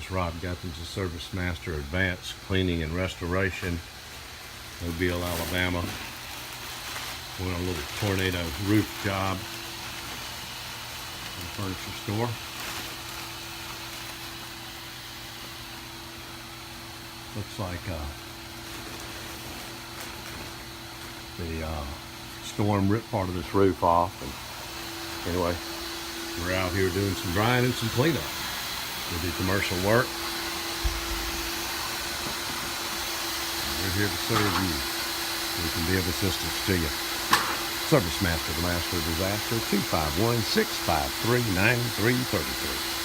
is Rob Guthins, the Service Master Advanced Cleaning and Restoration, Mobile, Alabama. We're on a little tornado roof job in a furniture store. Looks like the storm ripped part of this roof off. And anyway, we're out here doing some drying and some cleanup. We do commercial work. We're here to serve you. We can be of assistance to you. Service Master, the Master of Disaster, 251-653-9333.